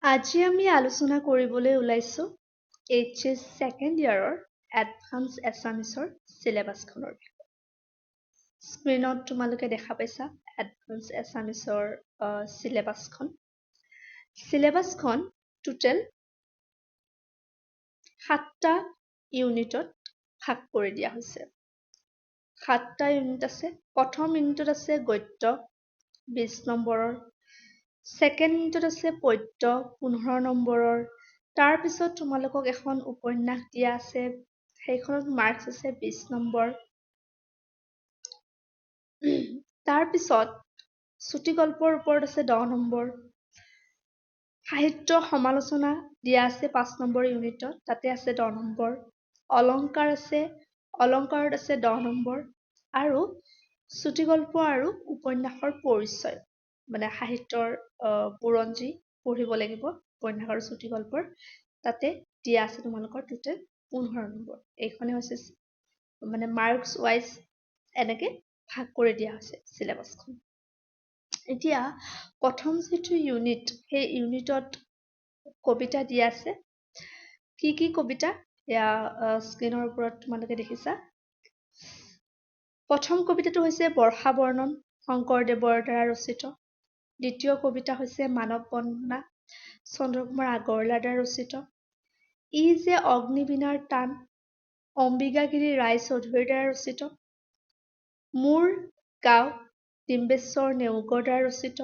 আজি আমি আলোচনা কৰিবলৈ ওলাইছোঁ এইচএছ ছেকেণ্ড ইয়াৰৰ এডভান্স এছামিছৰ চিলেবাছখনৰ বিষয়ে। স্ক্ৰীনত তোমালোকে দেখা পাইছা এডভান্স এছামিছৰ চিলেবাছখন। চিলেবাছখন টোটেল 7টা ইউনিটত ভাগ কৰি দিয়া হৈছে। 7টা ইউনিট আছে। প্ৰথম ইউনিটত আছে গদ্য 20 নম্বৰৰ, ছেকেণ্ড ইউনিটত আছে পদ্য 15 নম্বৰৰ, তাৰপিছত তোমালোকক এখন উপন্যাস দিয়া আছে, সেইখনত মাৰ্কছ আছে 20 নম্বৰ। তাৰপিছত চুটিগল্পৰ ওপৰত আছে 10 নম্বৰ। সাহিত্য সমালোচনা দিয়া আছে 5 নম্বৰ ইউনিটত, তাতে আছে 10 নম্বৰ। অলংকাৰ আছে, অলংকাৰত আছে 10 নম্বৰ। আৰু চুটিগল্প আৰু উপন্যাসৰ পৰিচয়, মানে সাহিত্যৰ বুৰঞ্জী পঢ়িব লাগিব উপন্যাস আৰু চুটিগল্পৰ, তাতে দিয়া আছে তোমালোকৰ টোটেল 15 নম্বৰ। এইখনে হৈছে মানে মাৰ্কছ ৱাইজ এনেকে ভাগ কৰি দিয়া হৈছে চিলেবাছখন। এতিয়া প্ৰথম যিটো ইউনিট, সেই ইউনিটত কবিতা দিয়া আছে। কি কি কবিতা এয়া স্ক্ৰীনৰ ওপৰত তোমালোকে দেখিছা। প্ৰথম কবিতাটো হৈছে বৰ্ষা বৰ্ণন, শংকৰদেৱৰ দ্বাৰা ৰচিত। দ্বিতীয় কবিতা হৈছে মানৱ বন্দনা, চন্দ্ৰকুমাৰ আগৰৱালাৰ দ্বাৰা ৰচিত। ই যে অগ্নিবীণাৰ টান, অম্বিকাগিৰি ৰায়চৌধুৰীৰ দ্বাৰা ৰচিত। মোৰ গাঁও, ডিম্বেশ্বৰ নেওগৰ দ্বাৰা ৰচিত।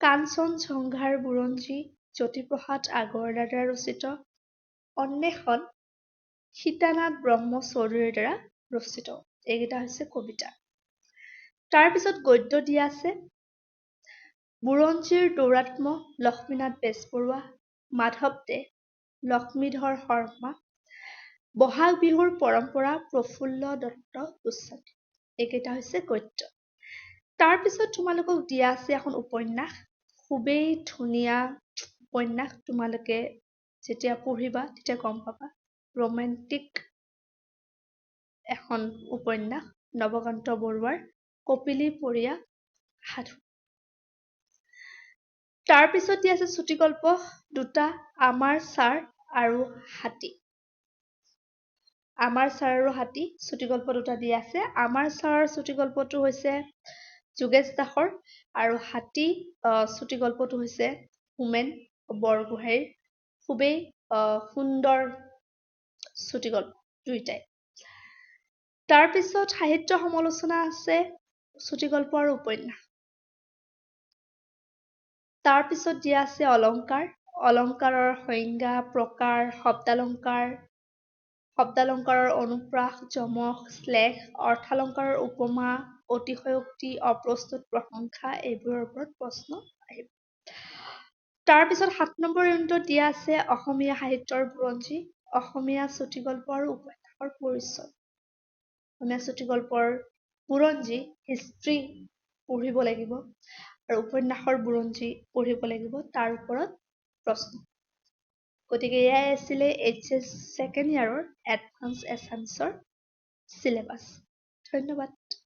কাঞ্চনজংঘাৰ বুৰঞ্জী, জ্যোতিপ্ৰসাদ আগৰৱালাৰ দ্বাৰা ৰচিত। অন্বেষণ, সীতানাথ ব্ৰহ্ম চৌধুৰীৰ দ্বাৰা ৰচিত। এইকেইটা হৈছে কবিতা। তাৰপিছত গদ্য দিয়া আছে। বুৰঞ্জীৰ দৌৰাত্ম্য, লক্ষ্মীনাথ বেজবৰুৱা, মাধৱ দে, লক্ষ্মীধৰ শৰ্মা। বহাগ বিহুৰ পৰম্পৰা, প্ৰফুল্ল দত্ত গোস্বামী। এইকেইটা হৈছে গদ্য। তাৰপিছত তোমালোকক দিয়া আছে এখন উপন্যাস, খুবেই ধুনীয়া উপন্যাস। তোমালোকে যেতিয়া পঢ়িবা তেতিয়া গম পাবা। ৰোমেণ্টিক এখন উপন্যাস, নৱকান্ত বৰুৱাৰ কপিলী পৰিয়া সাধু। তাৰপিছত দিয়া আছে চুটিগল্প দুটা, আমাৰ ছাৰ আৰু হাতী। আমাৰ ছাৰ আৰু হাতী চুটিগল্প দুটা দিয়া আছে। আমাৰ ছাৰৰ চুটিগল্পটো হৈছে যোগেশ দাসৰ, আৰু হাতী চুটিগল্পটো হৈছে হোমেন বৰগোহাঁইৰ। খুবেই সুন্দৰ চুটিগল্প দুইটাই। তাৰপিছত সাহিত্য সমালোচনা আছে, চুটিগল্প আৰু উপন্যাস। তাৰপিছত দিয়া আছে অলংকাৰ, অলংকাৰৰ সংজ্ঞা, প্ৰকাৰ, শব্দালংকাৰ, শব্দালংকাৰৰ অনুপ্ৰাস, যমক, শ্লেষ, অർത്থালংকাৰৰ উপমা, অতিশয়োক্তি, অপ্ৰস্তুত প্ৰশংসা, এইবোৰৰ ওপৰত প্ৰশ্ন আহিব। তাৰপিছত 7 নম্বৰ ইউনিটত দিয়া আছে অসমীয়া সাহিত্যৰ বুৰঞ্জী, অসমীয়া চুটিগল্প আৰু উপন্যাসৰ পৰিচয়। অসমীয়া চুটিগল্পৰ বুৰঞ্জী, হিষ্ট্ৰী পঢ়িব লাগিব, আৰু উপন্যাসৰ বুৰঞ্জী পঢ়িব লাগিব, তাৰ ওপৰত প্ৰশ্ন। গতিকে এয়াই আছিলে এইচএছ ছেকেণ্ড ইয়াৰৰ এডভান্স এছামিছৰ চিলেবাছ। ধন্যবাদ।